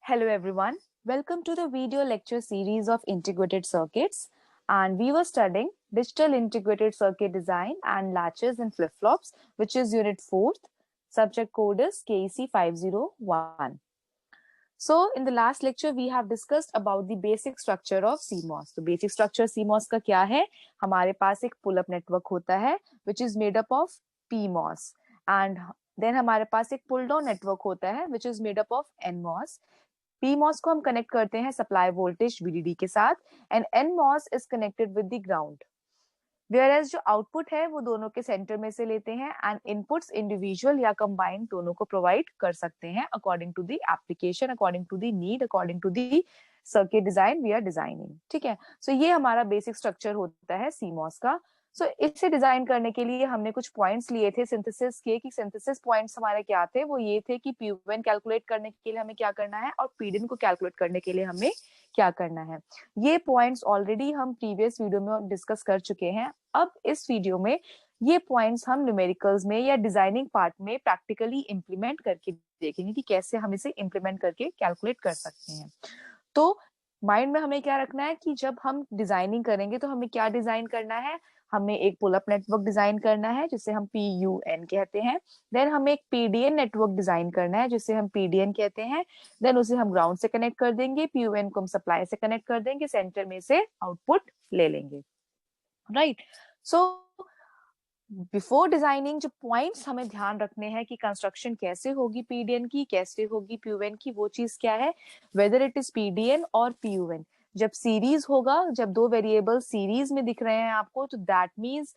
Hello everyone, welcome to the video lecture series of integrated circuits, and we were studying digital integrated circuit design and latches and flip-flops, which is unit 4th. Subject code is KEC 501. So in the last lecture we have discussed about the basic structure of CMOS. तो basic structure CMOS का क्या है? हमारे पास एक pull up network होता है which is made up of PMOS, and then हमारे पास एक pull down network होता है which is made up of NMOS. PMOS को हम कनेक्ट करते हैं सप्लाई वोल्टेज VDD के साथ and NMOS is connected with the ground, where जो आउटपुट है वो दोनों के सेंटर में से लेते हैं एंड इनपुट्स इंडिविजुअल या कंबाइंड दोनों को प्रोवाइड कर सकते हैं according to the application, according to the need, according to the circuit design we are designing. ठीक है, सो ये हमारा बेसिक स्ट्रक्चर होता है CMOS का. सो इसे डिजाइन करने के लिए हमने कुछ पॉइंट्स लिए थे सिंथेसिस के, कि सिंथेसिस पॉइंट्स हमारे क्या थे. वो ये थे कि PUN कैलकुलेट करने के लिए हमें क्या करना है और PDIN को कैलकुलेट करने के लिए हमें क्या करना है. ये पॉइंट्स ऑलरेडी हम प्रीवियस वीडियो में डिस्कस कर चुके हैं. अब इस वीडियो में ये पॉइंट्स हम न्यूमेरिकल्स में या डिजाइनिंग पार्ट में प्रैक्टिकली इंप्लीमेंट करके देखेंगे कि कैसे हम इसे इंप्लीमेंट करके कैलकुलेट कर सकते हैं. तो माइंड में हमें क्या रखना है कि जब हम डिजाइनिंग करेंगे तो हमें क्या डिजाइन करना है. हमें एक पुल अप नेटवर्क डिजाइन करना है जिसे हम PUN कहते हैं. देन हमें एक PDN नेटवर्क डिजाइन करना है जिसे हम PDN कहते हैं. देन उसे हम ग्राउंड से कनेक्ट कर देंगे, PUN को हम सप्लाई से कनेक्ट कर देंगे, सेंटर में से आउटपुट ले लेंगे. राइट. सो बिफोर डिजाइनिंग जो पॉइंट्स हमें ध्यान रखने हैं कि कंस्ट्रक्शन कैसे होगी PDN की, कैसे होगी PUN की, वो चीज क्या है. वेदर इट इज PDN और PUN, जब सीरीज होगा, जब दो वेरिएबल सीरीज में दिख रहे हैं आपको, तो दैट मीन्स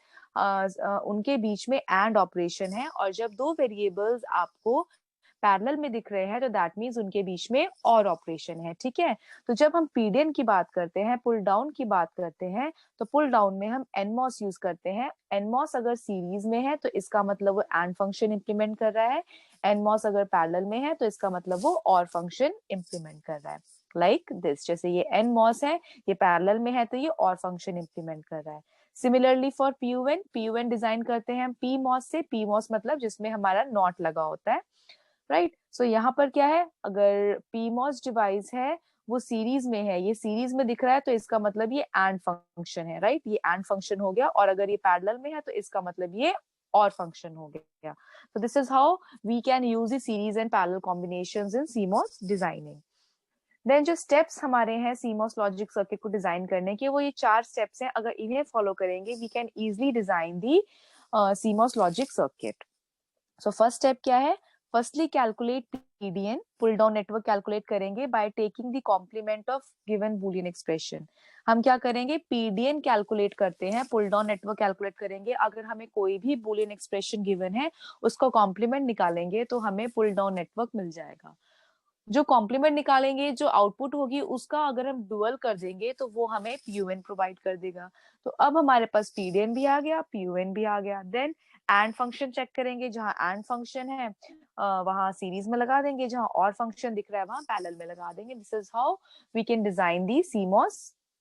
उनके बीच में एंड ऑपरेशन है. और जब दो वेरिएबल्स आपको पैरेलल में दिख रहे हैं तो दैट मीन्स उनके बीच में और ऑपरेशन है. ठीक है, तो जब हम PDN की बात करते हैं, पुल डाउन की बात करते हैं, तो पुल डाउन में हम NMOS यूज करते हैं. NMOS अगर सीरीज में है तो इसका मतलब वो एंड फंक्शन इंप्लीमेंट कर रहा है. NMOS अगर पैरेलल में है तो इसका मतलब वो और फंक्शन इंप्लीमेंट कर रहा है. लाइक दिस, जैसे ये NMOS है, ये पैरेलल में है तो ये और फंक्शन इंप्लीमेंट कर रहा है. सिमिलरली फॉर PUN डिजाइन करते हैं हम PMOS से. PMOS मतलब जिसमें हमारा नॉट लगा होता है. राइट. सो यहाँ पर क्या है, अगर PMOS डिवाइस है वो सीरीज में है, ये सीरीज में दिख रहा है तो इसका मतलब ये एंड फंक्शन है. राइट, ये एंड फंक्शन हो गया. और अगर ये पैरेलल में है तो इसका मतलब ये और फंक्शन हो गया. तो this is how we can use the series and parallel combinations in CMOS designing. Then जो स्टेप्स हमारे हैं CMOS लॉजिक सर्किट को डिजाइन करने के, वो ये 4 स्टेप्स हैं. अगर इन्हें फॉलो करेंगे we can easily design the CMOS logic circuit. So first step क्या है, firstly calculate PDN, pull down network calculate करेंगे by taking the complement of given Boolean expression. हम क्या करेंगे, PDN कैलकुलेट करते हैं, पुल डाउन नेटवर्क कैलकुलेट करेंगे. अगर हमें कोई भी बूलियन एक्सप्रेशन गिवन है उसका कॉम्प्लीमेंट निकालेंगे तो हमें पुल डाउन नेटवर्क मिल जाएगा. जो कॉम्प्लीमेंट निकालेंगे, जो आउटपुट होगी उसका अगर हम डुअल कर देंगे तो वो हमें PUN प्रोवाइड कर देगा. तो अब हमारे पास PDN भी आ गया, PUN भी आ गया. देन एंड फंक्शन चेक करेंगे, जहां एंड फंक्शन है वहां सीरीज में लगा देंगे, जहां और फंक्शन दिख रहा है वहां पैरेलल में लगा देंगे. This is how we can design the CMOS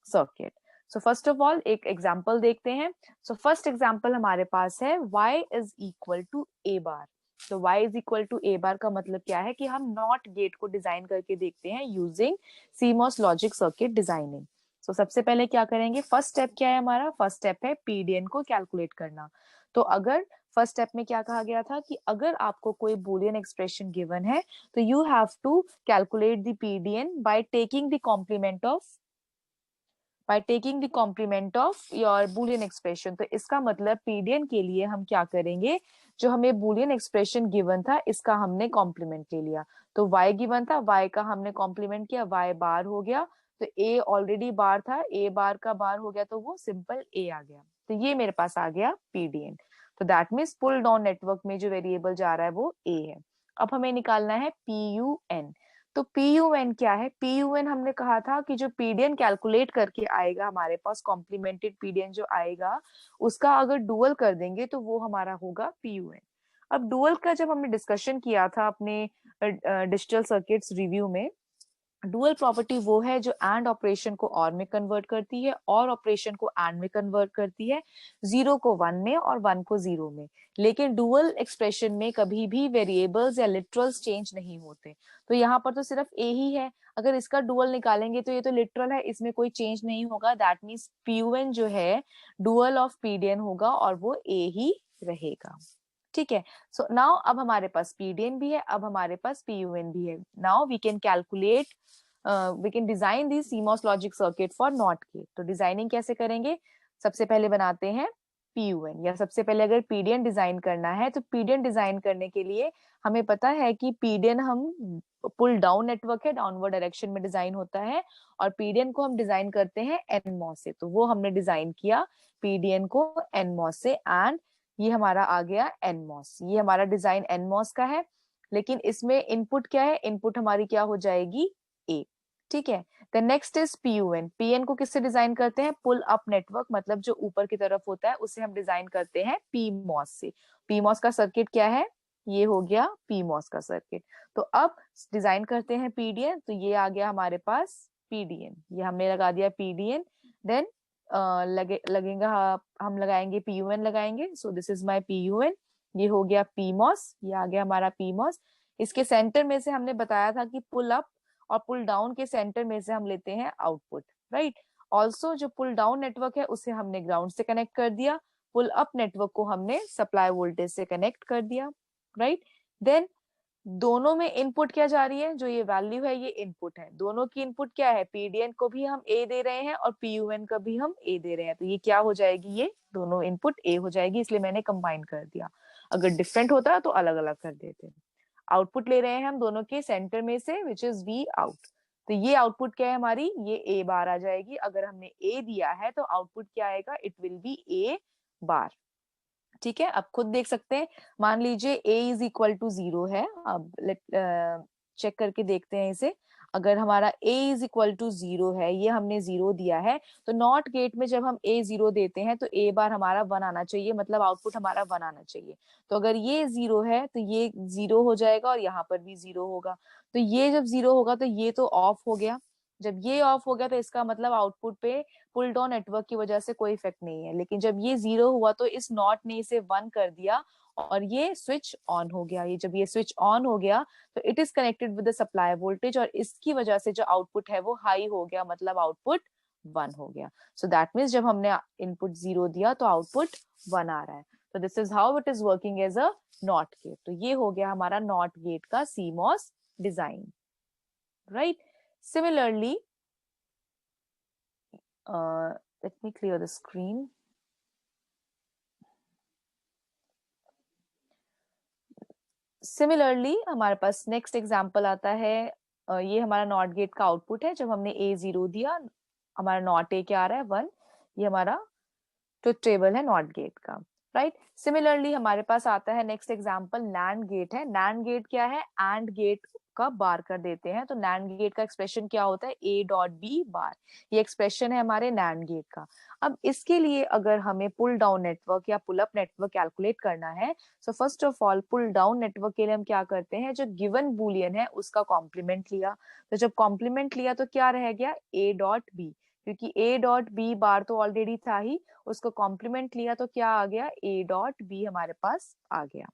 circuit. So first of all एक एग्जांपल देखते हैं. सो फर्स्ट एग्जांपल हमारे पास है y is equal to a bar. तो y is equal to a bar का मतलब क्या है कि हम नॉट गेट को डिजाइन करके देखते हैं using CMOS logic circuit designing. So सबसे पहले क्या करेंगे, फर्स्ट स्टेप क्या है हमारा, फर्स्ट स्टेप है PDN को कैलकुलेट करना. तो अगर फर्स्ट स्टेप में क्या कहा गया था कि अगर आपको कोई बूलियन एक्सप्रेशन गिवन है तो you have to calculate the PDN by taking the complement of your Boolean expression. तो इसका मतलब PDN के लिए हम क्या करेंगे, जो हमें बूलियन एक्सप्रेशन गिवन था इसका हमने कॉम्प्लीमेंट ले लिया. तो y गिवन था, y का हमने कॉम्प्लीमेंट किया, y बार हो गया. तो a ऑलरेडी बार था, a बार का बार हो गया तो वो सिंपल a आ गया. तो ये मेरे पास आ गया PDN. तो that means pull down network में जो वेरिएबल जा रहा है वो a है. अब हमें निकालना है PUN. तो PUN क्या है, PUN हमने कहा था कि जो PDN कैलकुलेट करके आएगा हमारे पास, कॉम्प्लीमेंटेड PDN जो आएगा उसका अगर डुअल कर देंगे तो वो हमारा होगा PUN. अब डुअल का जब हमने डिस्कशन किया था अपने डिजिटल सर्किट्स रिव्यू में, डुअल प्रॉपर्टी वो है जो एंड ऑपरेशन को और में कन्वर्ट करती है, और ऑपरेशन को एंड में कन्वर्ट करती है, 0 को 1 में और 1 को 0 में। लेकिन डुअल एक्सप्रेशन में कभी भी वेरिएबल्स या लिटरल्स चेंज नहीं होते। तो यहाँ पर तो सिर्फ ए ही है, अगर इसका डुअल निकालेंगे तो ये तो लिटरल है, इसमें कोई चेंज नहीं होगा। दैट मीन्स पीयूएन जो है डुअल ऑफ पीडीएन होगा और वो ए ही रहेगा। ठीक है, सो नाउ अब हमारे पास पीडीएन भी है, अब हमारे पास पीयूएन भी है। Now we can calculate, we can design the CMOS logic circuit for not gate. तो डिजाइनिंग कैसे करेंगे? सबसे पहले बनाते हैं पीयूएन, या सबसे पहले अगर पीडीएन डिजाइन करना है तो पीडीएन डिजाइन करने के लिए हमें पता है कि पीडीएन हम पुल डाउन नेटवर्क है, डाउनवर्ड डायरेक्शन में डिजाइन होता है, और पीडीएन को हम डिजाइन करते हैं एनमॉस से। तो वो हमने डिजाइन किया पीडीएन को एनमॉस से, एंड ये हमारा आ गया एनमॉस। ये हमारा डिजाइन एनमॉस का है, लेकिन इसमें इनपुट क्या है? इनपुट हमारी क्या हो जाएगी? ए। ठीक है, द नेक्स्ट इज पीयूएन। पीएन को किससे डिजाइन करते हैं? पुल अप नेटवर्क, मतलब जो ऊपर की तरफ होता है उसे हम डिजाइन करते हैं पीमॉस से। पीमॉस का सर्किट क्या है? ये हो गया पीमॉस का सर्किट। तो अब डिजाइन करते हैं पीडीएन, तो ये आ गया हमारे पास पीडीएन, ये हमने लगा दिया पीडीएन। देन लगेगा, हम लगाएंगे पीयूएन लगाएंगे। सो दिस इज माय पीयूएन, ये हो गया पीमॉस, ये आ गया हमारा पीमॉस। इसके सेंटर में से हमने बताया था कि पुल अप और पुल डाउन के सेंटर में से हम लेते हैं आउटपुट, राइट। ऑल्सो जो पुल डाउन नेटवर्क है उसे हमने ग्राउंड से कनेक्ट कर दिया, पुल अप नेटवर्क को हमने सप्लाई वोल्टेज से कनेक्ट कर दिया, राइट। देन दोनों में इनपुट क्या जा रही है? जो ये वैल्यू है ये इनपुट है। दोनों की इनपुट क्या है? पीडीएन को भी हम ए दे रहे हैं और पीयूएन का भी हम ए दे रहे हैं, तो ये क्या हो जाएगी? ये दोनों इनपुट ए हो जाएगी, इसलिए मैंने कंबाइन कर दिया। अगर डिफरेंट होता तो अलग अलग कर देते। आउटपुट ले रहे हैं हम दोनों के सेंटर में से, विच इज वी आउट। तो ये आउटपुट क्या है हमारी? ये ए बार आ जाएगी। अगर हमने ए दिया है तो आउटपुट क्या आएगा? इट विल बी ए बार। ठीक है, अब खुद देख सकते हैं। मान लीजिए ए इज इक्वल टू 0 है। अब चेक करके देखते हैं इसे। अगर हमारा a इज इक्वल टू 0 है, ये हमने 0 दिया है, तो नॉट गेट में जब हम a 0 देते हैं तो a बार हमारा 1 आना चाहिए, मतलब आउटपुट हमारा 1 आना चाहिए। तो अगर ये 0 है तो ये 0 हो जाएगा और यहाँ पर भी 0 होगा। तो ये जब 0 होगा तो ये तो ऑफ हो गया। जब ये ऑफ हो गया तो इसका मतलब आउटपुट पे पुल डाउन नेटवर्क की वजह से कोई इफेक्ट नहीं है। लेकिन जब ये 0 हुआ तो इस नॉट ने इसे 1 कर दिया और ये स्विच ऑन हो गया। ये जब ये स्विच ऑन हो गया तो it is connected with the supply voltage, और इसकी वजह से जो आउटपुट है वो हाई हो गया, मतलब आउटपुट 1 हो गया। सो दैट मीन्स जब हमने इनपुट 0 दिया तो आउटपुट 1 आ रहा है। तो this is how it is working as a not gate. तो ये हो गया हमारा नॉट गेट का CMOS design, right. Similarly, let me clear the screen. Similarly हमारे पास नेक्स्ट एग्जांपल आता है। ये हमारा नॉट गेट का आउटपुट है। जब हमने ए 0 दिया, हमारा नॉट ए क्या आ रहा है? 1। ये हमारा ट्रुथ टेबल है नॉट गेट का, राइट। सिमिलरली हमारे पास आता है नेक्स्ट एग्जांपल, नैंड गेट है। नैंड गेट क्या है? एंड गेट का बार कर देते हैं। तो नैंड गेट का एक्सप्रेशन क्या होता है? A dot B bar. ये एक्सप्रेशन है हमारे नैंड गेट का। अब इसके लिए अगर हमें पुल डाउन नेटवर्क या पुल अप नेटवर्क कैलकुलेट करना है, so first of all pull down network के लिए हम क्या करते हैं? जो गिवन बुलियन है उसका कॉम्प्लीमेंट लिया। तो जब कॉम्प्लीमेंट लिया तो क्या रह गया? ए डॉट बी, क्योंकि ए डॉट बी बार तो ऑलरेडी था ही, उसको कॉम्प्लीमेंट लिया तो क्या आ गया? ए डॉट बी हमारे पास आ गया।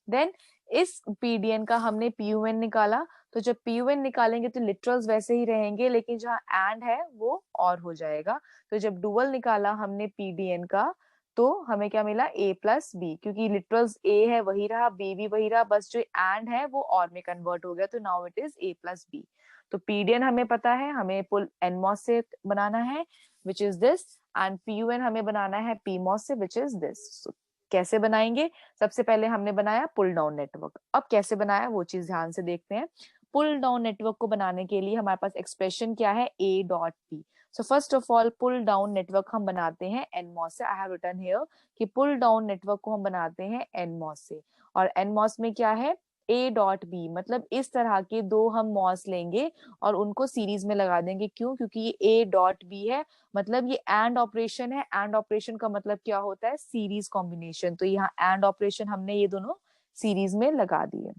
देन इस पीडीएन का हमने पीयूएन निकाला। तो जब पीयूएन निकालेंगे तो लिटरल्स वैसे ही रहेंगे, लेकिन जहाँ एंड है वो और हो जाएगा। तो जब डुअल निकाला हमने पीडीएन का तो हमें क्या मिला? ए प्लस बी, क्योंकि लिटरल्स ए है वही रहा, बी भी वही रहा, बस जो एंड है वो और में कन्वर्ट हो गया। तो now it is A plus B. तो पीडीएन हमें पता है, हमें पुल एनमॉस से बनाना है which is this, and PUN हमें बनाना है पीमॉस से विच इज दिस। कैसे बनाएंगे? सबसे पहले हमने बनाया पुल डाउन नेटवर्क। अब कैसे बनाया वो चीज ध्यान से देखते हैं। पुल डाउन नेटवर्क को बनाने के लिए हमारे पास एक्सप्रेशन क्या है? A dot P. So first of all pull down network हम बनाते हैं एनमॉस से। आई हैव रिटन हियर कि पुल डाउन नेटवर्क को हम बनाते हैं एनमॉस से, और एनमॉस में क्या है? ए डॉट बी, मतलब इस तरह के दो हम मॉस लेंगे और उनको सीरीज में लगा देंगे। क्यों? क्योंकि ये ए डॉट बी है, मतलब ये एंड ऑपरेशन है। एंड ऑपरेशन का मतलब क्या होता है? Series combination. तो यहाँ एंड ऑपरेशन हमने ये दोनों सीरीज में लगा दिए।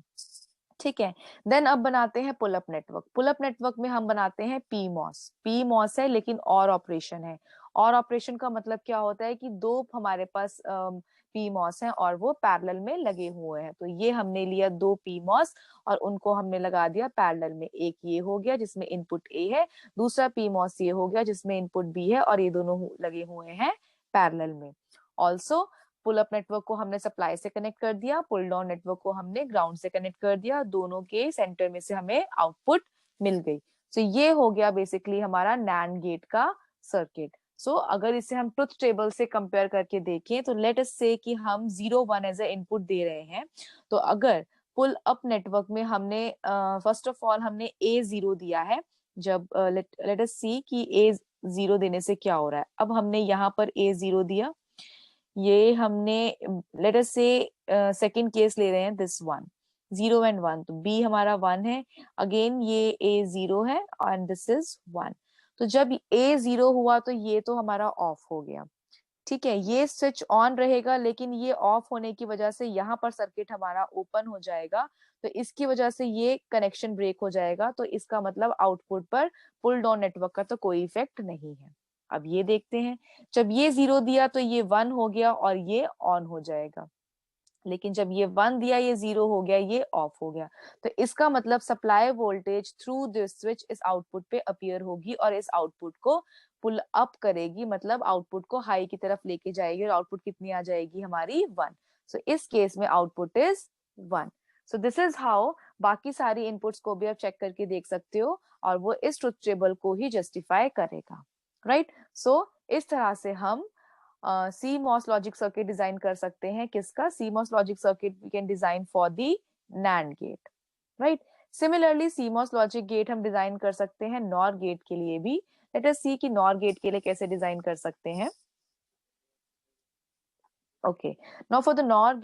ठीक है। देन अब बनाते हैं pull up network. Pull up network में हम बनाते हैं पीमॉस। पीमॉस है लेकिन और ऑपरेशन है। और ऑपरेशन का मतलब क्या होता है कि दो हमारे पास पीमॉस हैं और वो पैरेलल में लगे हुए हैं। तो ये हमने लिया दो पीमॉस और उनको हमने लगा दिया पैरेलल में। एक ये हो गया जिसमें इनपुट ए है, दूसरा पीमॉस ये हो गया जिसमें इनपुट बी है, और ये दोनों लगे हुए हैं पैरेलल में। ऑल्सो पुल अप नेटवर्क को हमने सप्लाई से कनेक्ट कर दिया, पुल डाउन नेटवर्क को हमने ग्राउंड से कनेक्ट कर दिया, दोनों के सेंटर में से हमें आउटपुट मिल गई। सो ये हो गया बेसिकली हमारा नैंड गेट का सर्किट। सो अगर इसे हम ट्रुथ टेबल से कंपेयर करके देखें तो लेट अस से कि हम 0 1 एज ए इनपुट दे रहे हैं। तो अगर पुल अप नेटवर्क में हमने फर्स्ट ऑफ ऑल हमने A0 दिया है। जब लेट अस सी कि A0 देने से क्या हो रहा है। अब हमने यहाँ पर A0 दिया, ये हमने लेट अस से सेकंड केस ले रहे हैं, दिस वन 0 and 1, तो बी हमारा 1 है, अगेन ये A0 है एंड दिस इज 1। तो जब A0 हुआ तो ये तो हमारा ऑफ हो गया। ठीक है, ये स्विच ऑन रहेगा लेकिन ये ऑफ होने की वजह से यहाँ पर सर्किट हमारा ओपन हो जाएगा। तो इसकी वजह से ये कनेक्शन ब्रेक हो जाएगा। तो इसका मतलब आउटपुट पर पुल डाउन नेटवर्क का तो कोई इफेक्ट नहीं है। अब ये देखते हैं, जब ये 0 दिया तो ये 1 हो गया और ये ऑन हो जाएगा, लेकिन जब ये 1 दिया ये 0 हो गया, ये ऑफ हो गया। तो इसका मतलब supply voltage through this switch इस आउटपुट पे अपीयर होगी और इस आउटपुट को पुल अप करेगी, मतलब आउटपुट को हाई की तरफ लेके जाएगी। और आउटपुट कितनी आ जाएगी हमारी 1। सो इस केस में output is 1। So this is how बाकी सारी इनपुट्स को भी आप चेक करके देख सकते हो और वो इस ट्रुथ टेबल को ही जस्टिफाई करेगा, राइट। सो इस तरह से हम CMOS logic circuit design कर सकते हैं। किसका? CMOS logic circuit we can design for the NAND gate, right. Similarly CMOS logic gate हम डिजाइन कर सकते हैं नॉर गेट के लिए भी। लेट अस सी कि नॉर गेट के लिए कैसे डिजाइन कर सकते हैं। Okay, now for the NOR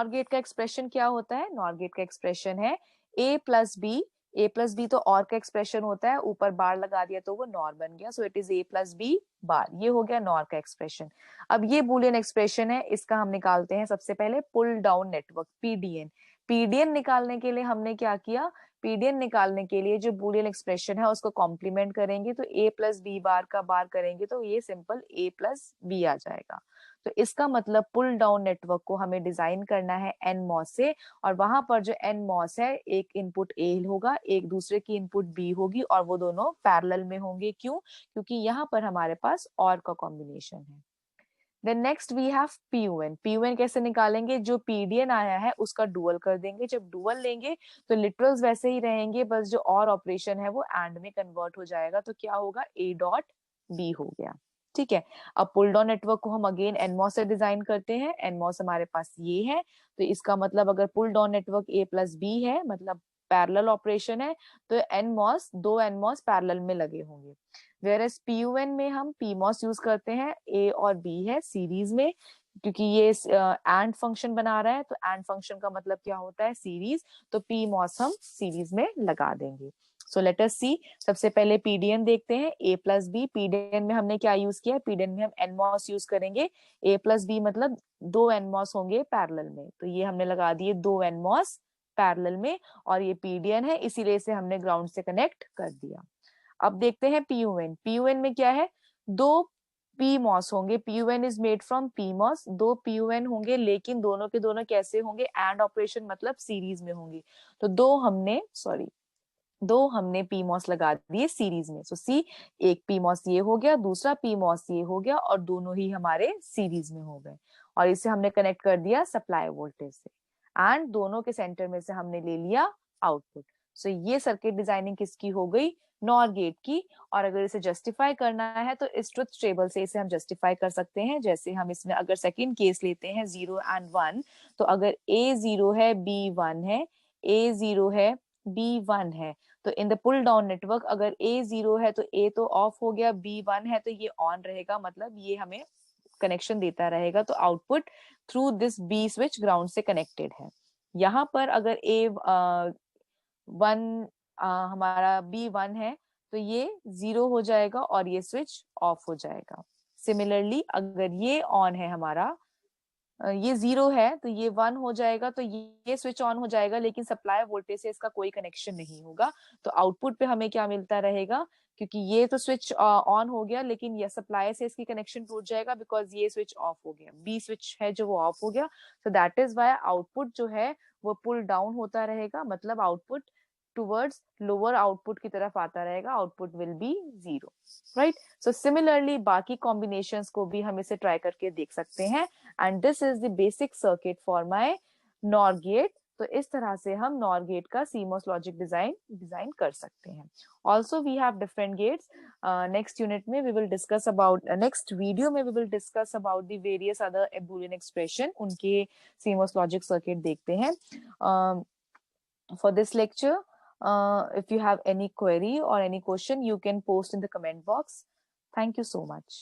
gate का एक्सप्रेशन क्या होता है? नॉर गेट का एक्सप्रेशन है A plus B. A plus B तो और का एक्सप्रेशन होता है, ऊपर बार लगा दिया तो वो नॉर बन गया। So it is A plus B bar, ये हो गया नॉर का एक्सप्रेशन। अब ये बुलियन एक्सप्रेशन है, इसका हम निकालते हैं सबसे पहले pull down network PDN. PDN निकालने के लिए हमने क्या किया? पीडीएन निकालने के लिए जो बुलियन एक्सप्रेशन है उसको कॉम्प्लीमेंट करेंगे, तो ए प्लस बी बार का बार करेंगे तो ये सिंपल ए प्लस बी आ जाएगा। तो इसका मतलब पुल डाउन नेटवर्क को हमें डिजाइन करना है एन मॉस से, और वहां पर जो एन मॉस है, एक इनपुट ए होगा, एक दूसरे की इनपुट बी होगी, और वो दोनों पैरेलल में होंगे। क्यों? क्योंकि यहाँ पर हमारे पास और का कॉम्बिनेशन है। Then next we have PUN. PUN कैसे निकालेंगे? जो पीडीएन आया है उसका डुअल कर देंगे। जब डुअल लेंगे तो लिटरल्स वैसे ही रहेंगे, बस जो और ऑपरेशन है वो एंड में कन्वर्ट हो जाएगा। तो क्या होगा? ए डॉट बी हो गया। ठीक है, अब पुल डाउन नेटवर्क को हम अगेन एनमॉस से डिजाइन करते हैं। एनमॉस हमारे पास ये है, तो इसका मतलब अगर पुल डाउन नेटवर्क ए प्लस बी है, मतलब पैरेलल ऑपरेशन है, तो एनमॉस दो एनमॉस पैरेलल में लगे होंगे। वेयरएस पीयूएन में हम पीमॉस यूज करते हैं, ए और बी है सीरीज में, क्योंकि ये एंड फंक्शन बना रहा है। तो एंड फंक्शन का मतलब क्या होता है? सीरीज। तो पीमॉस हम सीरीज में लगा देंगे। सो लेट अस सी, सबसे पहले पीडीएन देखते हैं, ए प्लस बी। पीडीएन में हमने क्या यूज किया? पीडीएन में हम एनमॉस यूज करेंगे। ए प्लस बी मतलब दो एनमॉस होंगे पैरेलल में, तो ये हमने लगा दिए दो एनमॉस पैरेलल में, और ये पीडीएन है इसीलिए इसे हमने ग्राउंड से कनेक्ट कर दिया। अब देखते हैं पीयूएन। पीयूएन में क्या है? दो पीमॉस होंगे। पीयूएन इज मेड फ्रॉम पीमॉस। दो पीयूएन होंगे, लेकिन दोनों के दोनों कैसे होंगे? एंड ऑपरेशन मतलब सीरीज में होंगे। तो दो हमने पीमॉस लगा दिए सीरीज में। सो सी, एक पीमॉस ये हो गया, दूसरा पीमॉस ये हो गया, और दोनों ही हमारे सीरीज में हो गए। और इसे हमने कनेक्ट कर दिया सप्लाई वोल्टेज से, एंड दोनों के सेंटर में से हमने ले लिया आउटपुट। सो ये सर्किट डिजाइनिंग किसकी हो गई? नॉर गेट की। और अगर इसे जस्टिफाई करना है तो इस ट्रुथ टेबल से इसे हम जस्टिफाई कर सकते हैं। जैसे हम इसमें अगर सेकंड केस लेते हैं 0 and 1, तो अगर A0 है, B1 है, A0 है, B1 है, तो in the pull down network अगर A0 है तो A तो ऑफ हो गया, B1 है तो ये ऑन रहेगा, मतलब ये हमें कनेक्शन देता रहेगा। तो output through this B switch ground से कनेक्टेड है। यहाँ पर अगर A1 हमारा B1 है तो ये 0 हो जाएगा और ये स्विच ऑफ हो जाएगा। सिमिलरली अगर ये ऑन है हमारा ये 0 है तो ये 1 हो जाएगा, तो ये स्विच ऑन हो जाएगा, लेकिन सप्लाई वोल्टेज से इसका कोई कनेक्शन नहीं होगा। तो आउटपुट पे हमें क्या मिलता रहेगा, क्योंकि ये तो स्विच ऑन हो गया, लेकिन ये सप्लाई से इसकी कनेक्शन टूट जाएगा बिकॉज ये स्विच ऑफ हो गया, बी स्विच है जो वो ऑफ हो गया। So that is Y output जो है वो पुल डाउन होता रहेगा, मतलब आउटपुट टुवर्ड्स लोअर आउटपुट की तरफ आता रहेगा, output will be 0, right. So similarly बाकी कॉम्बिनेशंस को भी हम इसे ट्राई करके देख सकते हैं। And this is the basic circuit for my NOR gate. तो इस तरह से हम नॉर गेट का सीमोस लॉजिक डिजाइन कर सकते हैं। Also we have different gates. Next unit में we will discuss about, next video में we will discuss about the various other Boolean expression, उनके सीमोस लॉजिक सर्किट देखते हैं। For this lecture, if you have any query or any question, you can post in the comment box. Thank you so much.